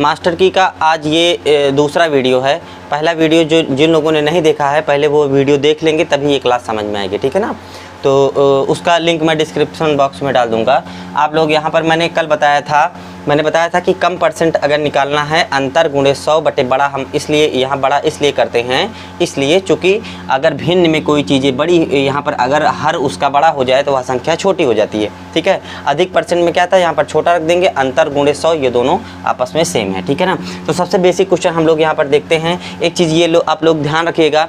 Master की का आज ये दूसरा वीडियो है। पहला वीडियो जो जिन लोगों ने नहीं देखा है पहले वो वीडियो देख लेंगे तभी ये क्लास समझ में आएगी, ठीक है ना। तो उसका लिंक मैं डिस्क्रिप्शन बॉक्स में डाल दूंगा। आप लोग यहाँ पर मैंने कल बताया था कि कम परसेंट अगर निकालना है अंतर गुणे 100 बटे बड़ा, हम इसलिए यहाँ बड़ा इसलिए करते हैं इसलिए चूँकि अगर भिन्न में कोई चीज़ें बड़ी यहाँ पर अगर हर उसका बड़ा हो जाए तो वह संख्या छोटी हो जाती है, ठीक है। अधिक परसेंट में क्या था, यहाँ पर छोटा रख देंगे, अंतर गुणे 100 ये दोनों आपस में सेम है, ठीक है ना। तो सबसे बेसिक क्वेश्चन हम लोग यहाँ पर देखते हैं। एक चीज़ ये आप लोग ध्यान रखिएगा,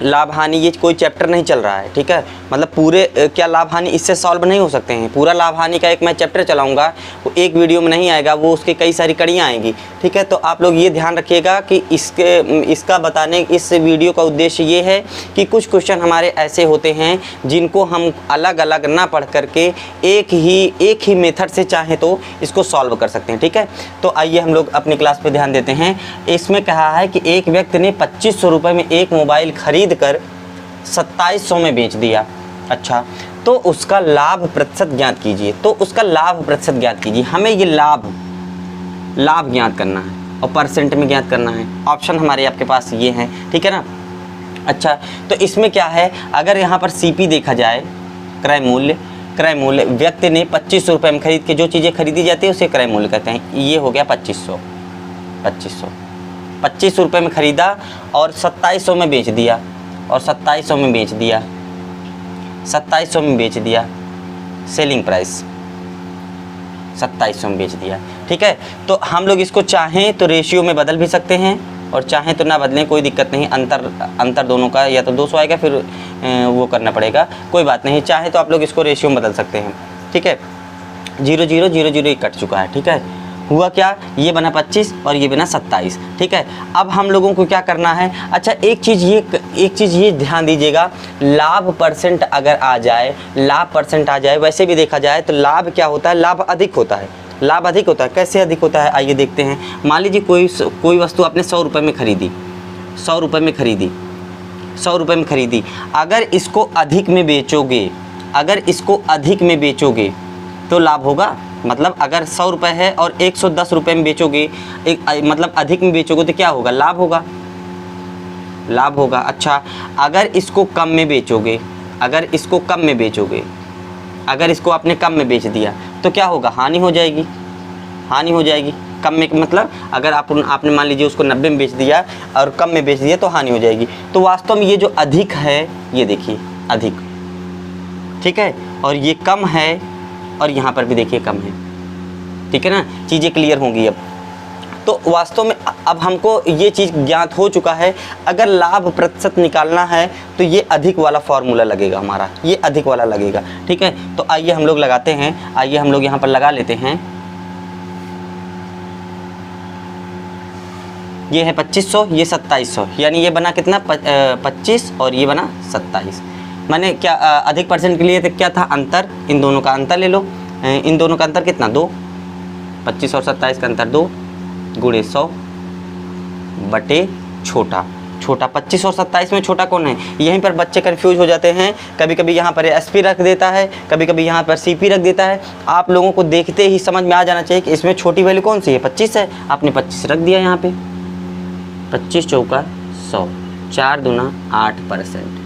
लाभ हानि ये कोई चैप्टर नहीं चल रहा है, ठीक है। मतलब पूरे क्या लाभ हानि इससे सॉल्व नहीं हो सकते हैं। पूरा लाभ हानि का एक मैं चैप्टर चलाऊंगा, वो एक वीडियो में नहीं आएगा, वो उसके कई सारी कड़ियाँ आएंगी, ठीक है। तो आप लोग ये ध्यान रखिएगा कि इसका बताने इस वीडियो का उद्देश्य ये है कि कुछ क्वेश्चन हमारे ऐसे होते हैं जिनको हम अलग अलग ना पढ़ करके एक ही मेथड से चाहें तो इसको सॉल्व कर सकते हैं, ठीक है। तो आइए हम लोग अपनी क्लास पे ध्यान देते हैं। इसमें कहा है कि एक व्यक्ति ने 2500 रुपये में एक मोबाइल खरीद कर 2700 में बेच दिया। अच्छा, तो उसका लाभ प्रतिशत ज्ञात कीजिए। तो उसका लाभ प्रतिशत ज्ञात कीजिए। हमें ये लाभ ज्ञात करना है और परसेंट में ज्ञात करना है। ऑप्शन हमारे आपके पास ये हैं, ठीक है ना। अच्छा, तो इसमें क्या है, अगर यहाँ पर सीपी देखा जाए, क्रय मूल्य व्यक्ति ने 2500 रुपये में खरीद के जो चीज़ें खरीदी जाती है उसे क्रय मूल्य कहते हैं। ये हो गया 2500 रुपये में खरीदा और 2700 में बेच दिया, और 2700 में बेच दिया, सेलिंग प्राइस 2700 में बेच दिया, ठीक है। तो हम लोग इसको चाहें तो रेशियो में बदल भी सकते हैं और चाहें तो ना बदलें, कोई दिक्कत नहीं। अंतर दोनों का या तो 200 आएगा, फिर वो करना पड़ेगा, कोई बात नहीं। चाहे तो आप लोग इसको रेशियो में बदल सकते हैं, ठीक है। 0 0 0 0 कट चुका है, ठीक है। हुआ क्या, ये बना 25 और ये बना 27, ठीक है। अब हम लोगों को क्या करना है, अच्छा एक चीज़ ये ध्यान दीजिएगा, लाभ परसेंट अगर आ जाए, वैसे भी देखा जाए तो लाभ क्या होता है, लाभ अधिक होता है। कैसे अधिक होता है, आइए देखते हैं। मान लीजिए कोई वस्तु आपने 100 रुपये में खरीदी, 100 रुपये में खरीदी। अगर इसको अधिक में बेचोगे तो लाभ होगा। मतलब अगर 100 रुपये है और 110 रुपये में बेचोगे, मतलब अधिक में बेचोगे तो क्या होगा, लाभ होगा। अच्छा, अगर इसको कम में बेचोगे, अगर इसको आपने कम में बेच दिया तो क्या होगा, हानि हो जाएगी। कम में मतलब अगर आपने मान लीजिए उसको 90 में बेच दिया और कम में बेच दिया तो हानि हो जाएगी। तो वास्तव में ये जो अधिक है, ये देखिए अधिक, ठीक है, और ये कम है और यहाँ पर भी देखिए कम है, ठीक है ना। चीज़ें क्लियर होंगी अब। तो वास्तव में अब हमको ये चीज़ ज्ञात हो चुका है, अगर लाभ प्रतिशत निकालना है तो ये अधिक वाला फॉर्मूला लगेगा हमारा, ये अधिक वाला लगेगा, ठीक है। तो आइए हम लोग लगाते हैं, आइए हम लोग यहाँ पर लगा लेते हैं। ये है 2500, ये 2700, यानी ये बना कितना 25 और ये बना 27। मैंने क्या अधिक परसेंट के लिए तो क्या था, अंतर, इन दोनों का अंतर ले लो। इन दोनों का अंतर कितना, 2, 25 और 27 का अंतर 2 गुणे 100 बटे छोटा 25 और 27 में छोटा कौन है। यहीं पर बच्चे कंफ्यूज हो जाते हैं, कभी कभी यहाँ पर एसपी रख देता है, कभी कभी यहाँ पर सीपी रख देता है। आप लोगों को देखते ही समझ में आ जाना चाहिए कि इसमें छोटी वैल्यू कौन सी है, 25 है, आपने 25 रख दिया यहाँ पे। 25 चौका 100, 4 दूना 8%,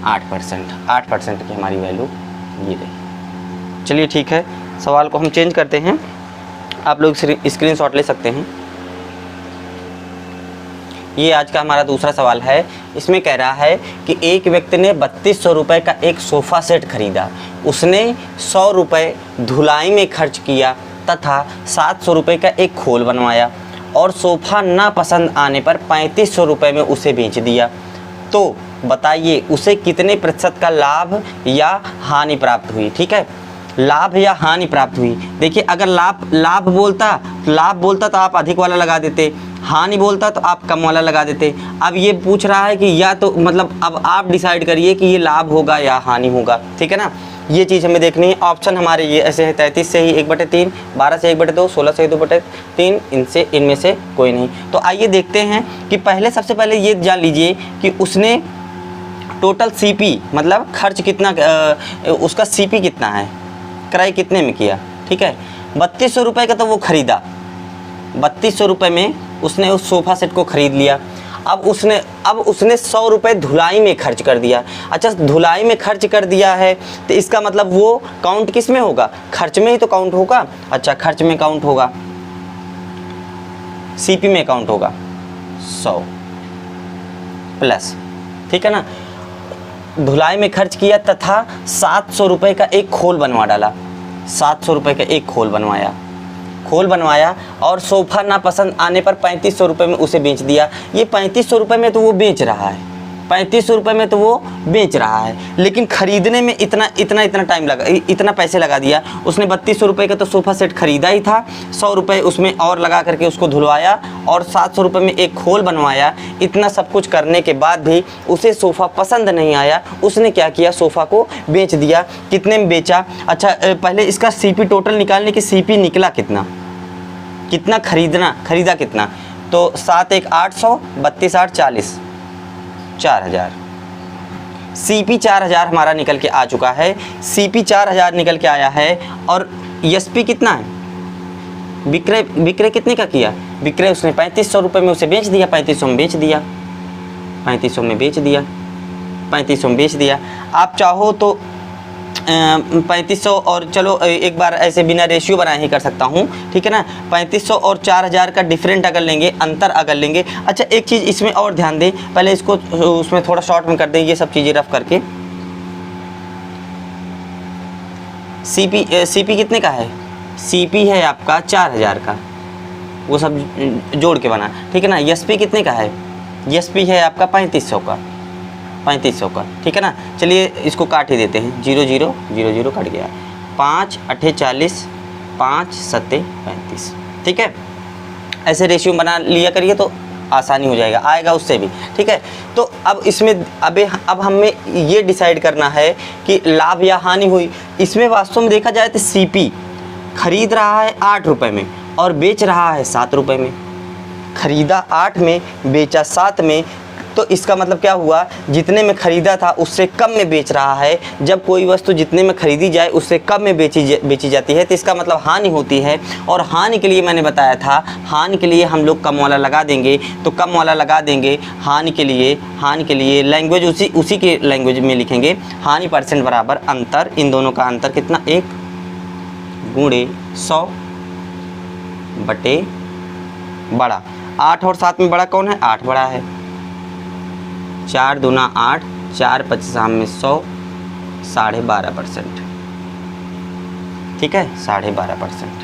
8% की हमारी वैल्यू ये रही। चलिए ठीक है, सवाल को हम चेंज करते हैं, आप लोग स्क्रीनशॉट ले सकते हैं। ये आज का हमारा दूसरा सवाल है। इसमें कह रहा है कि एक व्यक्ति ने 3200 रुपये का एक सोफ़ा सेट खरीदा, उसने 100 रुपये धुलाई में खर्च किया तथा 700 रुपये का एक खोल बनवाया और सोफ़ा ना पसंद आने पर 3500 रुपये में उसे बेच दिया। तो बताइए उसे कितने प्रतिशत का लाभ या हानि प्राप्त हुई, ठीक है। लाभ या हानि प्राप्त हुई, देखिए अगर लाभ बोलता तो आप अधिक वाला लगा देते, हानि बोलता तो आप कम वाला लगा देते। अब ये पूछ रहा है कि या तो मतलब अब आप डिसाइड करिए कि ये लाभ होगा या हानि होगा, ठीक है ना। ये चीज़ हमें देखनी है। ऑप्शन हमारे ये ऐसे है, 33 से ही 1/3, 12 से 1/2, 16 से 2/3, इनमें से कोई नहीं। तो आइए देखते हैं कि सबसे पहले ये जान लीजिए कि उसने टोटल सीपी मतलब खर्च कितना, उसका सीपी कितना है, क्रय कितने में किया, ठीक है। 3200 रुपये का तो वो ख़रीदा, 3200 रुपये में उसने उस सोफ़ा सेट को ख़रीद लिया। अब उसने 100 रुपये धुलाई में खर्च कर दिया। अच्छा, धुलाई में खर्च कर दिया है तो इसका मतलब वो काउंट किस में होगा? खर्च में ही तो काउंट होगा। अच्छा, खर्च में काउंट होगा, सीपी में काउंट होगा 100 प्लस, ठीक है ना। धुलाई में खर्च किया तथा 700 रुपये का एक खोल बनवा डाला, 700 रुपये का एक खोल बनवाया और सोफ़ा ना पसंद आने पर 3500 रुपये में उसे बेच दिया। ये 3500 रुपये में तो वो बेच रहा है, 3500 रुपये में तो वो बेच रहा है, लेकिन ख़रीदने में इतना टाइम लगा, इतना पैसे लगा दिया उसने। 3200 रुपये का तो सोफ़ा सेट ख़रीदा ही था, 100 रुपये उसमें और लगा करके उसको धुलवाया और 700 रुपये में एक खोल बनवाया। इतना सब कुछ करने के बाद भी उसे सोफ़ा पसंद नहीं आया। उसने क्या किया? सोफ़ा को बेच दिया। कितने में बेचा? अच्छा, पहले इसका सीपी टोटल निकालने की, सीपी निकला कितना खरीदा कितना? तो 7 1 800, 32 8 40, 4000। सीपी 4000 हमारा निकल के आ चुका है, सीपी 4000 निकल के आया है। और एसपी कितना है? विक्रय कितने का किया? विक्रय उसने 3500 रुपये में उसे बेच दिया, 3500 में बेच दिया, 3500 में बेच दिया। आप चाहो तो 3500 और चलो एक बार ऐसे बिना रेशियो बनाए ही कर सकता हूँ, ठीक है ना। 3500 और 4000 का डिफरेंट अगर लेंगे, अंतर अगर लेंगे। अच्छा, एक चीज़ इसमें और ध्यान दें, पहले इसको उसमें थोड़ा शॉर्ट में कर दें, ये सब चीज़ें रफ करके। सीपी कितने का है? सीपी है आपका 4000 का, वो सब जोड़ के बना, ठीक है ना। एसपी कितने का है? एसपी है आपका 3500 का, 3500 का, ठीक है ना। चलिए इसको काट ही देते हैं, 0 0 0 0 कट गया। 5 8 40, 5 7 35, ठीक है। ऐसे रेशियो बना लिया करिए तो आसानी हो जाएगा, आएगा उससे भी, ठीक है। तो अब इसमें अब हमें ये डिसाइड करना है कि लाभ या हानि हुई। इसमें वास्तव में देखा जाए तो सीपी खरीद रहा है 8 रुपये में और बेच रहा है 7 रुपये में। खरीदा 8 में, बेचा 7 में, तो इसका मतलब क्या हुआ? जितने में ख़रीदा था उससे कम में बेच रहा है। जब कोई वस्तु जितने में ख़रीदी जाए उससे कम में बेची जाती है तो इसका मतलब हानि होती है। और हानि के लिए मैंने बताया था, हानि के लिए हम लोग कम वाला लगा देंगे, तो कम वाला लगा देंगे हानि के लिए लैंग्वेज उसी के लैंग्वेज में लिखेंगे। हानि % बराबर अंतर, इन दोनों का अंतर कितना? 1 गुणे 100 बटे बड़ा। 8 और 7 में बड़ा कौन है? 8 बड़ा है। 4 दूना 8, 4 25 में 100, 12.5%, ठीक है, 12.5%।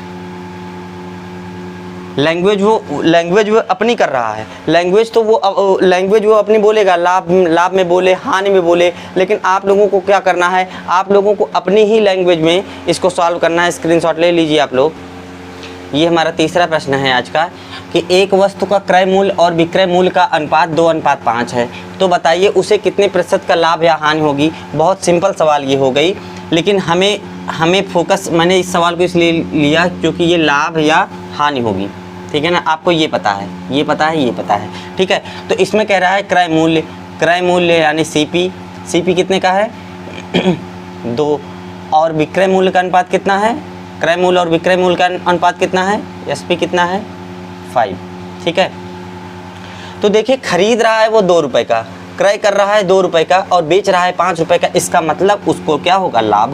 लैंग्वेज वो अपनी कर रहा है, लैंग्वेज वो अपनी बोलेगा, लाभ में बोले, हानि में बोले, लेकिन आप लोगों को क्या करना है? आप लोगों को अपनी ही लैंग्वेज में इसको सॉल्व करना है। स्क्रीनशॉट ले लीजिए आप लोग। ये हमारा तीसरा प्रश्न है आज का कि एक वस्तु का क्रय मूल्य और विक्रय मूल्य का अनुपात 2:5 है, तो बताइए उसे कितने प्रतिशत का लाभ या हानि होगी। बहुत सिंपल सवाल ये हो गई, लेकिन हमें फोकस, मैंने इस सवाल को इसलिए लिया क्योंकि ये लाभ या हानि होगी, ठीक है ना। आपको ये पता है, ठीक है। तो इसमें कह रहा है क्रय मूल्य यानी सीपी कितने का है? 2। और विक्रय मूल्य का अनुपात कितना है? क्रय मूल्य और विक्रय मूल्य का अनुपात कितना है? एसपी कितना है? 5, ठीक है। तो देखिए, खरीद रहा है वो 2 रुपये का, क्रय कर रहा है 2 रुपये का और बेच रहा है 5 रुपये का। इसका मतलब उसको क्या होगा? लाभ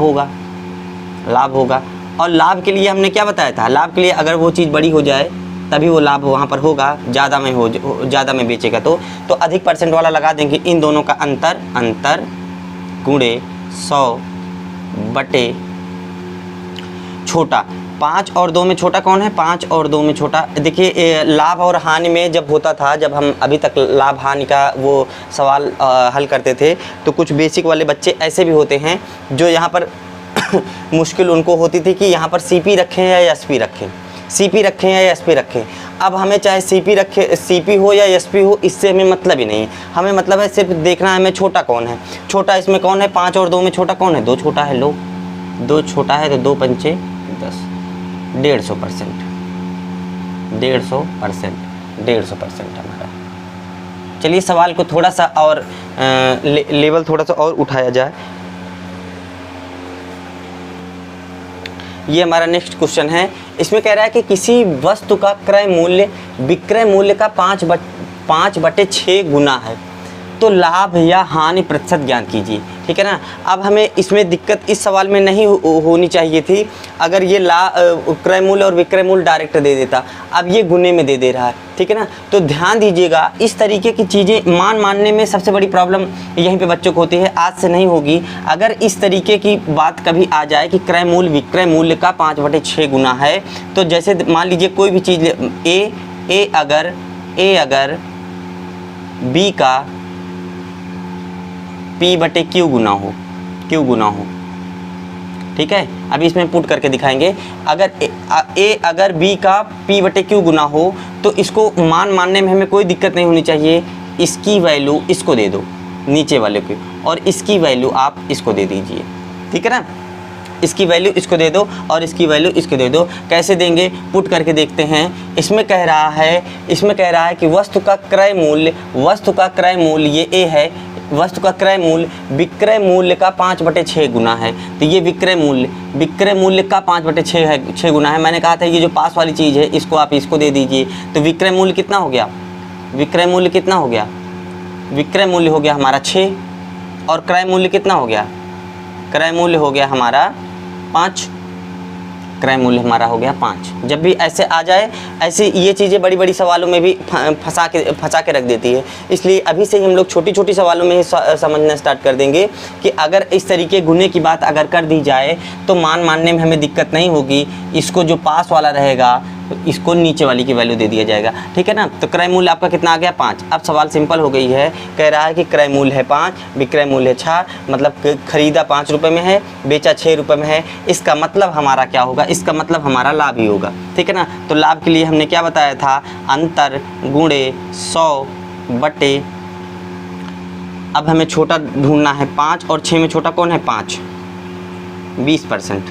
होगा। और लाभ के लिए हमने क्या बताया था? लाभ के लिए अगर वो चीज़ बड़ी हो जाए तभी वो लाभ वहाँ पर होगा, ज़्यादा में बेचेगा तो अधिक % वाला लगा देंगे। इन दोनों का अंतर गुणे 100 बटे छोटा। 5 और 2 में छोटा कौन है? 5 और 2 में छोटा। देखिए, लाभ और हानि में जब होता था, जब हम अभी तक लाभ हानि का वो सवाल हल करते थे, तो कुछ बेसिक वाले बच्चे ऐसे भी होते हैं जो यहाँ पर मुश्किल उनको होती थी कि यहाँ पर सीपी रखें या एसपी रखें। अब हमें चाहे सीपी हो या एसपी हो, इससे हमें मतलब ही नहीं। हमें मतलब है सिर्फ देखना है हमें छोटा कौन है। छोटा इसमें कौन है? 5 और 2 में छोटा कौन है? 2 छोटा है। 2 छोटा है तो 2 पंचे 10, 150%, 150% हमारा। चलिए सवाल को थोड़ा सा और लेवल थोड़ा सा और उठाया जाए। ये हमारा नेक्स्ट क्वेश्चन है। इसमें कह रहा है कि किसी वस्तु का क्रय मूल्य विक्रय मूल्य का 5/6 गुना है तो लाभ या हानि प्रतिशत ज्ञात कीजिए। ठीक है ना। अब हमें इसमें दिक्कत इस सवाल में नहीं होनी चाहिए थी अगर ये क्रय मूल्य और विक्रय मूल्य डायरेक्ट दे देता। अब ये गुने में दे रहा है। ठीक है ना। तो ध्यान दीजिएगा, इस तरीके की चीज़ें मानने में सबसे बड़ी प्रॉब्लम यहीं पे बच्चों को होती है। आज से नहीं होगी। अगर इस तरीके की बात कभी आ जाए कि क्रय मूल्य विक्रय मूल्य का 5/6 गुना है, तो जैसे मान लीजिए कोई भी चीज़ ए अगर बी का P/Q गुना हो। ठीक है। अभी इसमें पुट करके दिखाएंगे। अगर अगर B का P/Q गुना हो तो इसको मानने में हमें कोई दिक्कत नहीं होनी चाहिए। इसकी वैल्यू इसको दे दो नीचे वाले को, और इसकी वैल्यू आप इसको दे दीजिए। ठीक है ना। इसकी वैल्यू इसको दे दो और इसकी वैल्यू इसको दे दो। कैसे देंगे, पुट करके देखते हैं। इसमें कह रहा है कि वस्तु का क्रय मूल्य ये A है। वस्तु का क्रय मूल्य विक्रय मूल्य का 5/6 गुना है। तो ये विक्रय मूल्य का 5/6 गुना है। मैंने कहा था ये जो पास वाली चीज़ है इसको आप इसको दे दीजिए। तो विक्रय मूल्य कितना हो गया? विक्रय मूल्य हो गया हमारा 6, और क्रय मूल्य कितना हो गया? क्रय मूल्य हो गया हमारा 5। जब भी ऐसे आ जाए, ऐसी ये चीज़ें बड़ी सवालों में भी फंसा के रख देती है। इसलिए अभी से ही हम लोग छोटी सवालों में ही समझना स्टार्ट कर देंगे कि अगर इस तरीके गुने की बात अगर कर दी जाए तो मानने में हमें दिक्कत नहीं होगी। इसको जो पास वाला रहेगा तो इसको नीचे वाली की वैल्यू दे दिया जाएगा। ठीक है ना। तो क्रय मूल्य आपका कितना आ गया? 5। अब सवाल सिंपल हो गई है। कह रहा है कि क्रय मूल्य है 5, विक्रय मूल्य है 6, मतलब खरीदा 5 रुपये में है, बेचा 6 रुपये में है। इसका मतलब हमारा क्या होगा? इसका मतलब हमारा लाभ ही होगा। ठीक है ना। तो लाभ के लिए हमने क्या बताया था? अंतर गुणे 100/। अब हमें छोटा ढूंढना है 5, और 6 में छोटा कौन है? 5। 20%।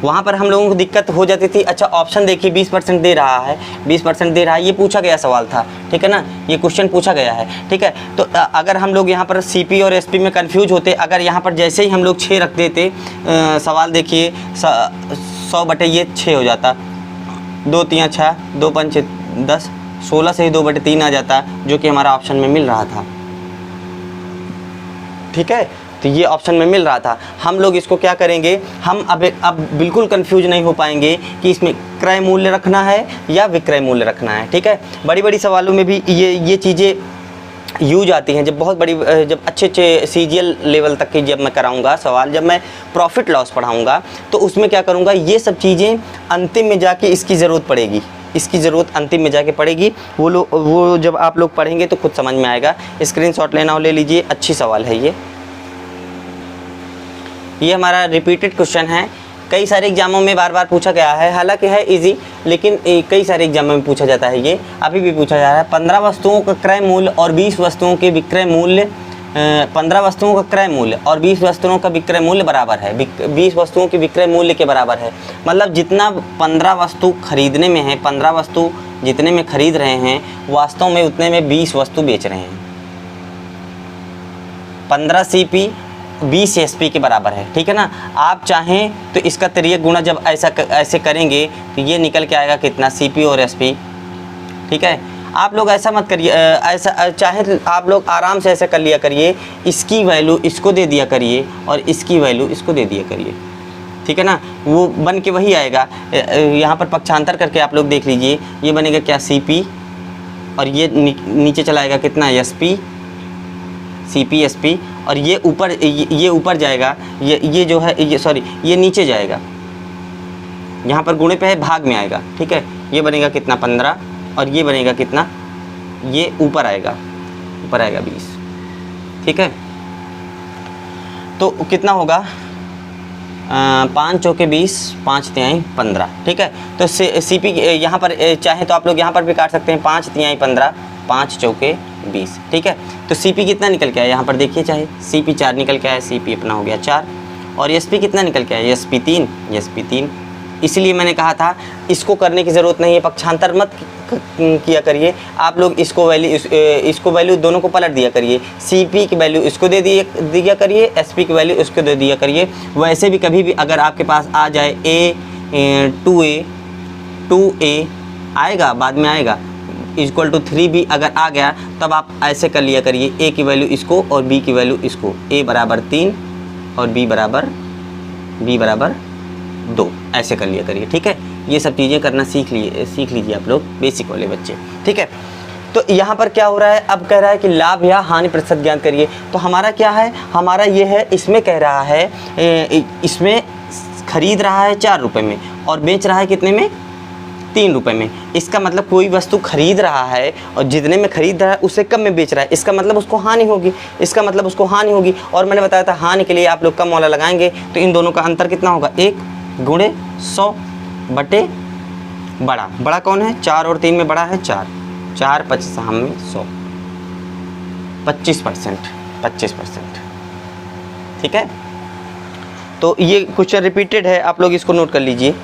वहाँ पर हम लोगों को दिक्कत हो जाती थी। अच्छा ऑप्शन देखिए, 20% दे रहा है, 20% दे रहा है। ये पूछा गया सवाल था। ठीक है ना। ये क्वेश्चन पूछा गया है। ठीक है। तो अगर हम लोग यहाँ पर CP और SP में कंफ्यूज होते, अगर यहाँ पर जैसे ही हम लोग 6 रख देते, सवाल देखिए 100/6 हो जाता। 2 3 6, 2 5 10, 16 से ही 2/3 आ जाता, जो कि हमारा ऑप्शन में मिल रहा था। ठीक है। तो ये ऑप्शन में मिल रहा था। हम लोग इसको क्या करेंगे, हम अब बिल्कुल कंफ्यूज नहीं हो पाएंगे कि इसमें क्रय मूल्य रखना है या विक्रय मूल्य रखना है। ठीक है। बड़ी सवालों में भी ये चीज़ें यूज आती हैं। जब अच्छे CGL लेवल तक की जब मैं कराऊंगा सवाल, जब मैं प्रॉफिट लॉस पढ़ाऊंगा, तो उसमें क्या करूंगा, ये सब चीज़ें अंतिम में जाके इसकी ज़रूरत पड़ेगी। इसकी ज़रूरत अंतिम में जाके पड़ेगी। वो जब आप लोग पढ़ेंगे तो खुद समझ में आएगा। स्क्रीनशॉट लेना हो ले लीजिए। अच्छी सवाल है ये हमारा रिपीटेड क्वेश्चन है। कई सारे एग्जामों में बार पूछा गया है। हालांकि है इजी, लेकिन कई सारे एग्जामों में पूछा जाता है। ये अभी भी पूछा जा रहा है। 15 वस्तुओं का क्रय मूल्य और 20 वस्तुओं के विक्रय मूल्य 15 वस्तुओं का क्रय मूल्य और 20 वस्तुओं का विक्रय मूल्य बराबर है। 20 वस्तुओं के विक्रय मूल्य के बराबर है। मतलब जितना 15 वस्तु खरीदने में है, 15 वस्तु जितने में खरीद रहे हैं, वास्तव में उतने में 20 वस्तु बेच रहे हैं। 15 CP 20 SP के बराबर है। ठीक है ना। आप चाहें तो इसका तिर्यक गुणा जब ऐसे करेंगे तो ये निकल के आएगा कितना? CP और SP। ठीक है। आप लोग ऐसा मत करिए, ऐसा चाहे तो आप लोग आराम से ऐसा कर लिया करिए। इसकी वैल्यू इसको दे दिया करिए और इसकी वैल्यू इसको दे दिया करिए। ठीक है ना। वो बन के वही आएगा। यहाँ पर पक्षांतर करके आप लोग देख लीजिए। ये बनेगा क्या? CP, और ये नीचे चलाएगा कितना? SP, CP SP, और ये ऊपर जाएगा। ये जो है ये नीचे जाएगा। यहाँ पर गुणे पे है, भाग में आएगा। ठीक है। ये बनेगा कितना? 15, और ये बनेगा कितना? ये ऊपर आएगा 20। ठीक है। तो कितना होगा? 5 चौके 20, 5 तिहाई 15। ठीक है। तो CP यहाँ पर चाहे तो आप लोग यहाँ पर भी काट सकते हैं। 5 तिहाई 15, 5 चौके 20। ठीक है। तो CP कितना निकल के आया? यहाँ पर देखिए, चाहे CP 4 निकल के आया। CP अपना हो गया 4। और SP कितना निकल के आया? SP 3। इसलिए मैंने कहा था इसको करने की ज़रूरत नहीं है, पक्षांतर मत किया करिए आप लोग। इसको वैल्यू दोनों को पलट दिया करिए, CP की वैल्यू इसको दे दिया करिए, SP की वैल्यू इसको दे दिया करिए। वैसे भी कभी भी अगर आपके पास आ जाए 2A आएगा, बाद में आएगा, इक्वल टू 3B अगर आ गया तब आप ऐसे कर लिया करिए, A की वैल्यू इसको और B की वैल्यू इसको, A बराबर 3 और B बराबर 2, ऐसे कर लिया करिए, ठीक है। ये सब चीज़ें करना सीख लीजिए आप लोग, बेसिक वाले बच्चे, ठीक है। तो यहाँ पर क्या हो रहा है, अब कह रहा है कि लाभ या हानि प्रतिशत ज्ञात करिए। तो हमारा क्या है, हमारा ये है, इसमें कह रहा है इसमें खरीद रहा है 4 रुपये में और बेच रहा है कितने में, 3 रुपये में। इसका मतलब कोई वस्तु खरीद रहा है और जितने में खरीद रहा है उससे कम में बेच रहा है, इसका मतलब उसको हानि होगी, इसका मतलब उसको हानि होगी। और मैंने बताया था हानि के लिए आप लोग कम वाला लगाएंगे तो इन दोनों का अंतर कितना होगा, 1 गुणे 100 बटे बड़ा कौन है, 4 और 3 में बड़ा है 4, 4 25 में 100, 25%, ठीक है। तो ये क्वेश्चन रिपीटेड है, आप लोग इसको नोट कर लीजिए।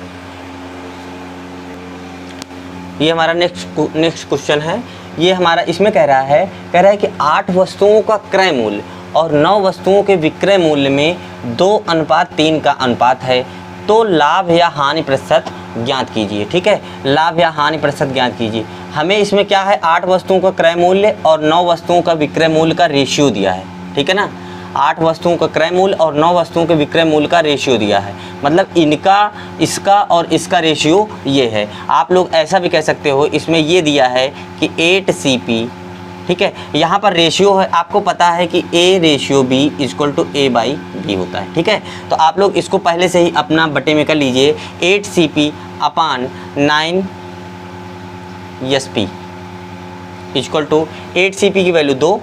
ये हमारा नेक्स्ट क्वेश्चन है। ये हमारा इसमें कह रहा है कि 8 वस्तुओं का क्रय मूल्य और 9 वस्तुओं के विक्रय मूल्य में 2:3 का अनुपात है, तो लाभ या हानि प्रतिशत ज्ञात कीजिए, ठीक है। लाभ या हानि प्रतिशत ज्ञात कीजिए। हमें इसमें क्या है, 8 वस्तुओं का क्रय मूल्य और 9 वस्तुओं का विक्रय मूल्य का रेशियो दिया है, ठीक है ना। 8 वस्तुओं का क्रय मूल्य और 9 वस्तुओं के विक्रय मूल्य का रेशियो दिया है, मतलब इनका, इसका और इसका रेशियो ये है। आप लोग ऐसा भी कह सकते हो, इसमें ये दिया है कि 8CP, ठीक है। यहाँ पर रेशियो है, आपको पता है कि A ratio B equal to A/B होता है, ठीक है। तो आप लोग इसको पहले से ही अपना बटे में कर लीजिए, 8CP upon 9SP equal to 8CP की वैल्यू 2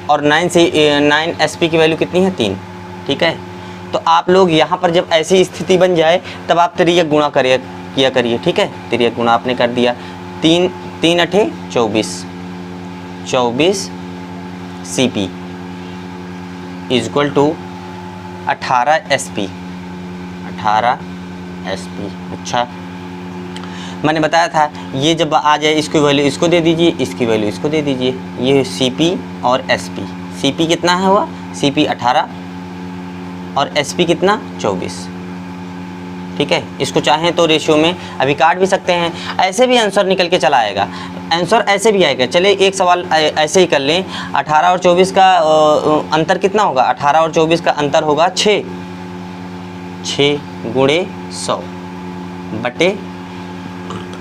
और 9SP की वैल्यू कितनी है, 3, ठीक है। तो आप लोग यहाँ पर जब ऐसी स्थिति बन जाए तब आप तिर्यक गुणा किया करिए, ठीक है। तिर्यक गुणा आपने कर दिया, 3 8 24 CP इक्वल टू 18 SP। अच्छा, मैंने बताया था ये जब आ जाए इसकी वैल्यू इसको दे दीजिए, इसकी वैल्यू इसको दे दीजिए। ये CP और SP, CP कितना है हुआ, CP 18 और SP कितना 24, ठीक है। इसको चाहें तो रेशियो में अभी काट भी सकते हैं, ऐसे भी आंसर निकल के चला आएगा, आंसर ऐसे भी आएगा। चलिए एक सवाल ऐसे ही कर लें, 18 और 24 का अंतर कितना होगा, 18 और 24 का अंतर होगा 6 गुणे 100 बटे,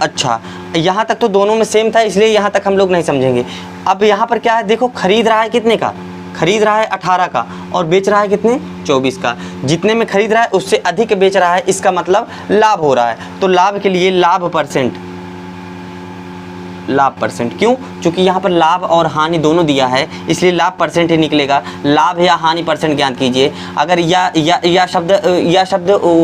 अच्छा यहाँ तक तो दोनों में सेम था इसलिए यहाँ तक हम लोग नहीं समझेंगे। अब यहाँ पर क्या है, देखो खरीद रहा है कितने का, खरीद रहा है 18 का और बेच रहा है कितने, 24 का। जितने में खरीद रहा है उससे अधिक बेच रहा है, इसका मतलब लाभ हो रहा है। तो लाभ के लिए लाभ परसेंट, क्यों, क्योंकि यहाँ पर लाभ और हानि दोनों दिया है इसलिए लाभ परसेंट ही निकलेगा। लाभ या हानि परसेंट ज्ञात कीजिए। अगर या शब्द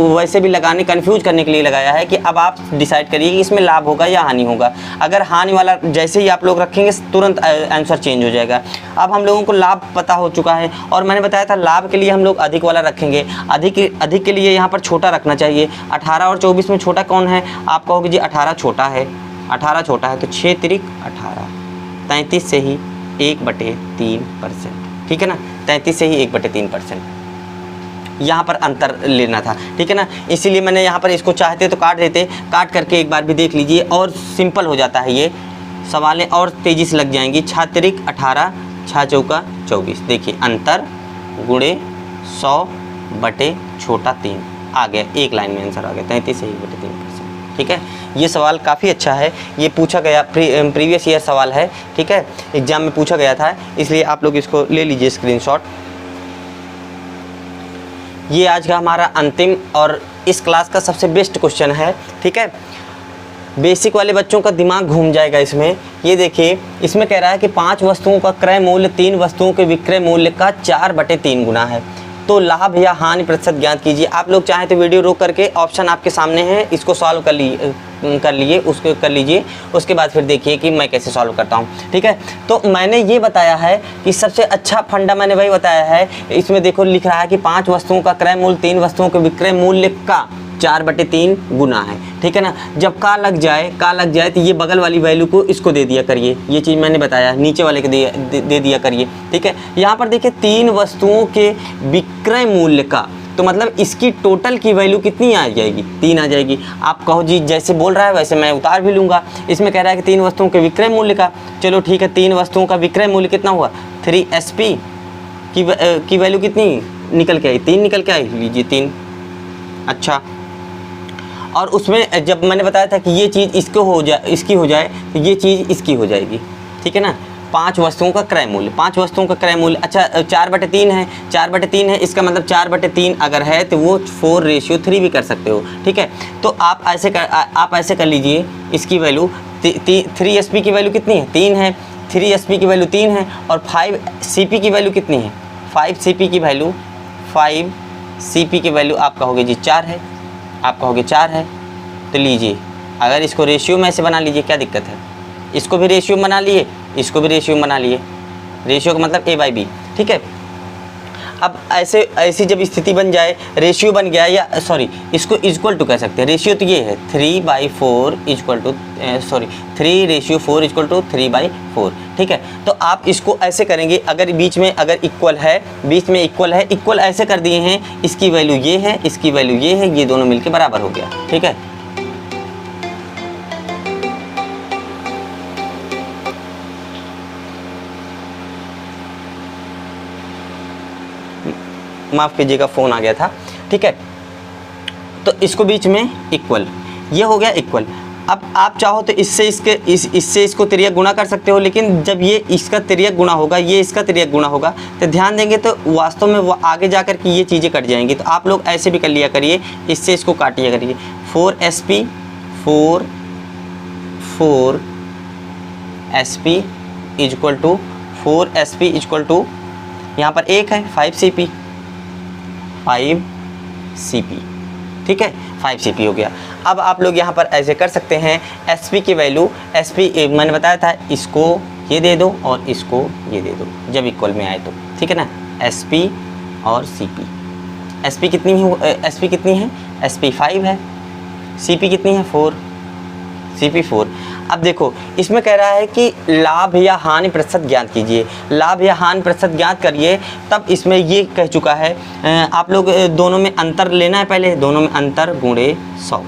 वैसे भी लगाने, कंफ्यूज करने के लिए लगाया है कि अब आप डिसाइड करिए कि इसमें लाभ होगा या हानि होगा। अगर हानि वाला जैसे ही आप लोग रखेंगे तुरंत आंसर चेंज हो जाएगा। अब हम लोगों को लाभ पता हो चुका है और मैंने बताया था लाभ के लिए हम लोग अधिक वाला रखेंगे। अधिक के लिए यहाँ पर छोटा रखना चाहिए। 18 और 24 में छोटा कौन है, आप कहोगे जी 18 छोटा है, 18 छोटा है तो 6 तिरिक 18, 33 से ही 1/3%, ठीक है ना। 33 से ही 1/3% यहाँ पर अंतर लेना था, ठीक है ना। इसीलिए मैंने यहाँ पर इसको चाहते तो काट देते, काट करके एक बार भी देख लीजिए और सिंपल हो जाता है ये सवालें और तेज़ी से लग जाएंगी। 6 तिरिक 18, 6 चौका 24, देखिए अंतर गुणे 100 बटे छोटा 3 आ गया, एक लाइन में आंसर आ गया 33 से 1/3%, ठीक है। ये सवाल काफ़ी अच्छा है, ये पूछा गया प्रीवियस ईयर सवाल है, ठीक है, एग्जाम में पूछा गया था, इसलिए आप लोग इसको ले लीजिए स्क्रीनशॉट। ये आज का हमारा अंतिम और इस क्लास का सबसे बेस्ट क्वेश्चन है, ठीक है। बेसिक वाले बच्चों का दिमाग घूम जाएगा इसमें। ये देखिए, इसमें कह रहा है कि 5 वस्तुओं का क्रय मूल्य 3 वस्तुओं के विक्रय मूल्य का 4/3 गुना है, तो लाभ या हानि प्रतिशत ज्ञात कीजिए। आप लोग चाहें तो वीडियो रोक करके ऑप्शन आपके सामने है, इसको सॉल्व कर लीजिए, उसको कर लीजिए, उसके बाद फिर देखिए कि मैं कैसे सॉल्व करता हूँ, ठीक है। तो मैंने ये बताया है कि सबसे अच्छा फंडा मैंने वही बताया है। इसमें देखो लिख रहा है कि 5 वस्तुओं का क्रय मूल्य 3 वस्तुओं के विक्रय मूल्य का 4/3 गुना है, ठीक है ना। जब का लग जाए तो ये बगल वाली वैल्यू को इसको दे दिया करिए, ये चीज़ मैंने बताया, नीचे वाले को दे दिया करिए, ठीक है। यहाँ पर देखिए 3 वस्तुओं के विक्रय मूल्य का, तो मतलब इसकी टोटल की वैल्यू कितनी आ जाएगी, 3 आ जाएगी। आप कहो जी जैसे बोल रहा है वैसे मैं उतार भी लूँगा। इसमें कह रहा है कि 3 वस्तुओं के विक्रय मूल्य का, चलो ठीक है, 3 वस्तुओं का विक्रय मूल्य कितना हुआ, 3SP की वैल्यू कितनी निकल के आई, 3 निकल के आई, लीजिए 3। अच्छा, और उसमें जब मैंने बताया था कि ये चीज़ इसकी हो जाए तो ये चीज़ इसकी हो जाएगी, ठीक है ना। 5 वस्तुओं का क्रय मूल्य, 5 वस्तुओं का क्रय मूल्य, अच्छा 4/3 है, 4/3 है, इसका मतलब 4/3 अगर है तो वो 4:3 भी कर सकते हो, ठीक है। तो आप ऐसे कर लीजिए, इसकी वैल्यू 3SP की वैल्यू कितनी है, 3 है, 3SP की वैल्यू 3 है, और 5CP की वैल्यू कितनी है, 5CP की वैल्यू आप कहोगे जी 4 है, आप कहोगे 4 है, तो लीजिए अगर इसको रेशियो में ऐसे बना लीजिए, क्या दिक्कत है, इसको भी रेशियो बना लिए, इसको भी रेशियो बना लिए, रेशियो का मतलब A/B, ठीक है। अब ऐसी जब स्थिति बन जाए, रेशियो बन गया, या सॉरी इसको इक्वल टू कह सकते हैं, रेशियो तो ये है 3/4 इक्वल टू 3:4 = 3/4, ठीक है। तो आप इसको ऐसे करेंगे, अगर बीच में अगर इक्वल है, इक्वल ऐसे कर दिए हैं, इसकी वैल्यू ये है, इसकी वैल्यू ये है, ये दोनों मिलके बराबर हो गया, ठीक है। माफ़ कीजिएगा, फ़ोन आ गया था, ठीक है। तो इसको बीच में इक्वल, ये हो गया इक्वल। अब आप चाहो तो इससे इसको तिर्यक गुणा कर सकते हो, लेकिन जब ये इसका तिर्यक गुणा होगा, ये इसका तिर्यक गुणा होगा, तो ध्यान देंगे तो वास्तव में वो आगे जाकर के ये चीज़ें कट जाएंगी। तो आप लोग ऐसे भी कर लिया करिए, इससे इसको काटिया करिए, 4SP इक्वल टू यहाँ पर 1 है 5CP, ठीक है, 5CP हो गया। अब आप लोग यहाँ पर ऐसे कर सकते हैं, SP की वैल्यू, मैंने बताया था, इसको ये दे दो और इसको ये दे दो जब इक्वल में आए तो, ठीक है ना। SP और CP, SP कितनी है, SP 5 है, CP कितनी है 4, CP 4। अब देखो इसमें कह रहा है कि लाभ या हानि प्रतिशत ज्ञात कीजिए, लाभ या हानि प्रतिशत ज्ञात करिए, तब इसमें ये कह चुका है, आप लोग दोनों में अंतर लेना है, पहले दोनों में अंतर गुणे 100।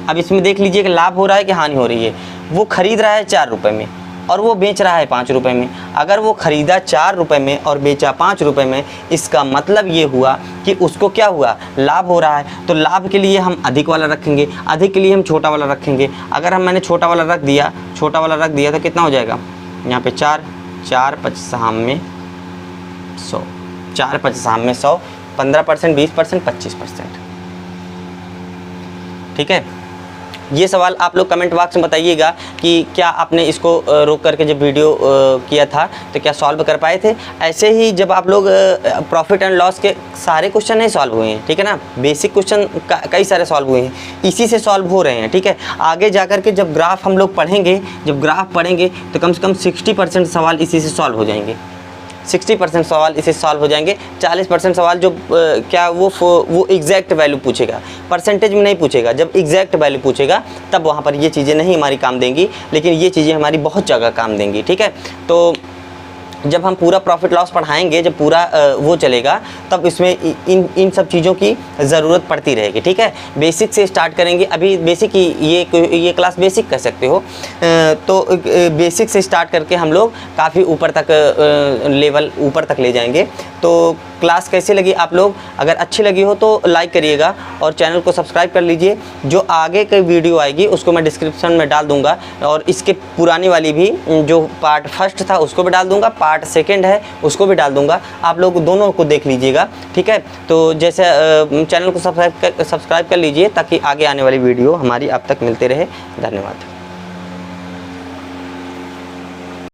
अब इसमें देख लीजिए कि लाभ हो रहा है कि हानि हो रही है। वो खरीद रहा है 4 रुपये में और वो बेच रहा है 5 रुपये में। अगर वो ख़रीदा 4 रुपये में और बेचा 5 रुपये में, इसका मतलब ये हुआ कि उसको क्या हुआ, लाभ हो रहा है। तो लाभ के लिए हम अधिक वाला रखेंगे, अधिक के लिए हम छोटा वाला रखेंगे। अगर मैंने छोटा वाला रख दिया तो कितना हो जाएगा, यहाँ पे 4 5 में 100, 4 5 में 100, 15%, 20%, 25%, ठीक है। ये सवाल आप लोग कमेंट बॉक्स में बताइएगा कि क्या आपने इसको रोक करके जब वीडियो किया था तो क्या सॉल्व कर पाए थे। ऐसे ही जब आप लोग प्रॉफिट एंड लॉस के सारे क्वेश्चन नहीं सॉल्व हुए हैं, ठीक है ना, बेसिक क्वेश्चन कई सारे सॉल्व हुए हैं, इसी से सॉल्व हो रहे हैं, ठीक है। आगे जा कर के जब ग्राफ हम लोग पढ़ेंगे, तो कम से कम 60% सवाल इसी से सॉल्व हो जाएंगे, 60% सवाल इसे सॉल्व हो जाएंगे। 40% सवाल जो क्या वो एग्जैक्ट वैल्यू पूछेगा, परसेंटेज में नहीं पूछेगा। जब एग्जैक्ट वैल्यू पूछेगा तब वहाँ पर ये चीज़ें नहीं हमारी काम देंगी, लेकिन ये चीज़ें हमारी बहुत जगह काम देंगी, ठीक है। तो जब हम पूरा प्रॉफिट लॉस पढ़ाएंगे, जब पूरा वो चलेगा, तब इसमें इन सब चीज़ों की ज़रूरत पड़ती रहेगी, ठीक है। बेसिक से स्टार्ट करेंगे, अभी बेसिक ये क्लास बेसिक कह सकते हो। तो बेसिक से स्टार्ट करके हम लोग काफ़ी ऊपर तक लेवल ऊपर तक ले जाएंगे। तो क्लास कैसे लगी आप लोग, अगर अच्छी लगी हो तो लाइक करिएगा और चैनल को सब्सक्राइब कर लीजिए। जो आगे की वीडियो आएगी उसको मैं डिस्क्रिप्शन में डाल दूंगा, और इसके पुरानी वाली भी जो पार्ट फर्स्ट था उसको भी डाल दूंगा, पार्ट सेकंड है उसको भी डाल दूंगा, आप लोग दोनों को देख लीजिएगा, ठीक है। तो जैसे चैनल को सब्सक्राइब कर लीजिए ताकि आगे आने वाली वीडियो हमारी आप तक मिलते रहे। धन्यवाद।